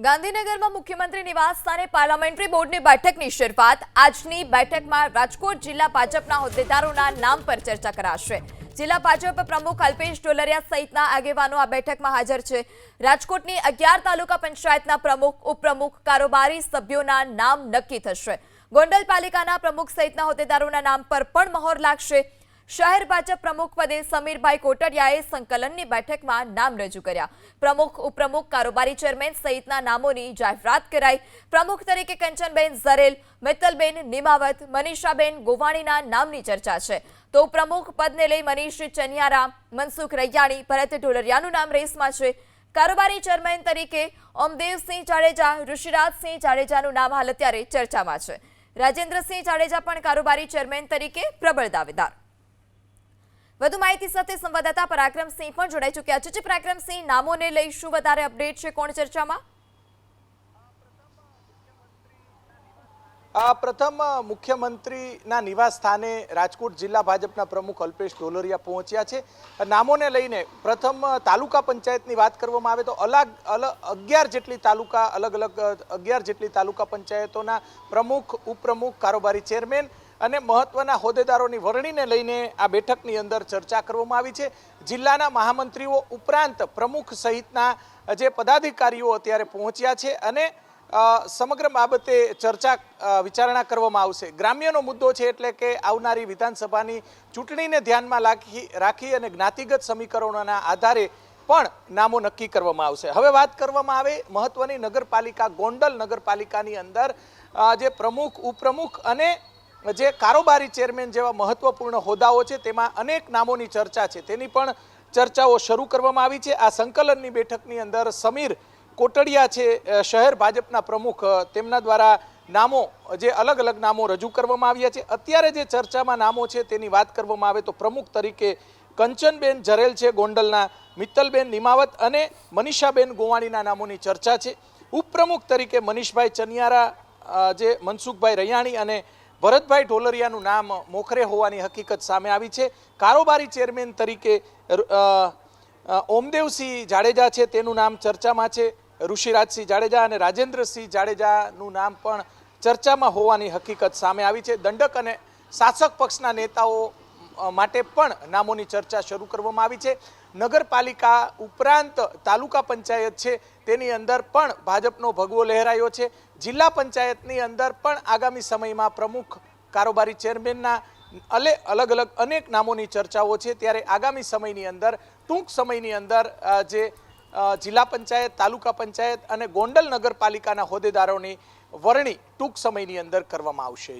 ગાંધીનગરમાં મુખ્યમંત્રી નિવાસ સ્થાને પાર્લામેન્ટરી બોર્ડની બેઠકની શરૂઆત। આજની બેઠકમાં રાજકોટ જિલ્લા ભાજપના હોદ્દેદારોના નામ પર ચર્ચા કરાશે। જિલ્લા ભાજપ પ્રમુખ અલ્પેશ ઢોલરિયા સહિતના આગેવાનો આ બેઠકમાં હાજર છે। રાજકોટની 11 તાલુકા પંચાયતના પ્રમુખ, ઉપપ્રમુખ, કારોબારી સભ્યોના નામ નક્કી થશે। ગોંડલ પાલિકાના પ્રમુખ સહિતના હોદ્દેદારોના નામ પર પણ મહોર લાગશે। શહેર ભાજપ પ્રમુખ પદે સમીરભાઈ કોટડિયાએ સંકલનની બેઠકમાં નામ રજૂ કર્યા। પ્રમુખ, ઉપપ્રમુખ, કારોબારી ચેરમેન સહિતના નામોની જાહેરાત કરાઈ। પ્રમુખ તરીકે કંચનબેન ઝરેલ, મિત્તલબેન નિમાવત, મનીષાબેન ગોવાણીના નામની ચર્ચા છે। તો પ્રમુખ પદને લઈ મનીષ ચનિયારા, મનસુખ રૈયાણી, ભરત ઢોલરિયાનું નામ રેસમાં છે। કારોબારી ચેરમેન તરીકે ઓમદેવસિંહ જાડેજા, ઋષિરાજસિંહ જાડેજાનું નામ હાલ અત્યારે ચર્ચામાં છે। રાજેન્દ્રસિંહ જાડેજા પણ કારોબારી ચેરમેન તરીકે પ્રબળ દાવેદાર। વધુ માહિતી સાથે સંવાદદાતા પરાક્રમસિંહ પણ જોડાઈ ચૂક્યા છે। પરાક્રમસિંહ, નામોને લઈ શું વધારે અપડેટ છે? કોણ ચર્ચામાં? પ્રથમ મુખ્યમંત્રીના નિવાસ સ્થાને રાજકોટ જિલ્લા ભાજપના પ્રમુખ અલ્પેશ ઢોલરિયા પહોંચ્યા છે। નામોને લઈને પ્રથમ તાલુકા પંચાયતની વાત કરવામાં આવે તો અલગ 11 જેટલી તાલુકા અલગ 11 જેટલી તાલુકા પંચાયતોના પ્રમુખ, ઉપપ્રમુખ, કારોબારી ચેરમેન અને મહત્વના હોદ્દેદારોની વરણીને લઈને આ બેઠકની અંદર ચર્ચા કરવામાં આવી છે। જિલ્લાના મહામંત્રીઓ ઉપરાંત પ્રમુખ સહિતના જે પદાધિકારીઓ અત્યારે પહોંચ્યા છે અને સમગ્ર બાબતે ચર્ચા વિચારણા કરવામાં આવશે। ગ્રામ્યનો મુદ્દો છે એટલે કે આવનારી વિધાનસભાની ચૂંટણીને ધ્યાનમાં રાખી અને જ્ઞાતિગત સમીકરણોના આધારે પણ નામો નક્કી કરવામાં આવશે। હવે વાત કરવામાં આવે મહત્વની નગરપાલિકા ગોંડલ નગરપાલિકાની અંદર જે પ્રમુખ, ઉપપ્રમુખ અને જે કારોબારી ચેરમેન જેવા મહત્વપૂર્ણ હોદ્દાઓ છે તેમાં અનેક નામોની ચર્ચા છે, તેની પણ ચર્ચાઓ શરૂ કરવામાં આવી છે। આ સંકલનની બેઠકની અંદર સમીર કોટડિયા છે શહેર ભાજપના પ્રમુખ, તેમના દ્વારા નામો જે અલગ નામો રજૂ કરવામાં આવ્યા છે। અત્યારે જે ચર્ચામાં નામો છે તેની વાત કરવામાં આવે તો પ્રમુખ તરીકે કંચનબેન ઝરેલ છે ગોંડલના, મિત્તલબેન નિમાવત અને મનીષાબેન ગોવાણીના નામોની ચર્ચા છે। ઉપપ્રમુખ તરીકે મનીષભાઈ ચનિયારા, જે મનસુખભાઈ રૈયાણી અને ભરતભાઈ ઢોલરિયાનું નામ મોખરે હોવાની હકીકત સામે આવી છે। કારોબારી ચેરમેન તરીકે ઓમદેવસિંહ જાડેજા છે તેનું નામ ચર્ચામાં છે। ઋષિરાજસિંહ જાડેજા અને રાજેન્દ્રસિંહ જાડેજાનું નામ પણ ચર્ચામાં હોવાની હકીકત સામે આવી છે। દંડક અને શાસક પક્ષના નેતાઓ માટે પણ નામોની ચર્ચા શરૂ કરવામાં આવી છે। નગરપાલિકા ઉપરાંત તાલુકા પંચાયત છે તેની અંદર પણ ભાજપનો ભગવો લહેરાયો છે। જિલ્લા પંચાયતની અંદર પણ આગામી સમયમાં પ્રમુખ, કારોબારી ચેરમેનના અલગ અનેક નામોની ચર્ચાઓ છે। ત્યારે આગામી સમયની અંદર, ટૂંક સમયની અંદર જે જિલ્લા પંચાયત, તાલુકા પંચાયત અને ગોંડલ નગરપાલિકાના હોદ્દેદારોની વરણી ટૂંક સમયની અંદર કરવામાં આવશે।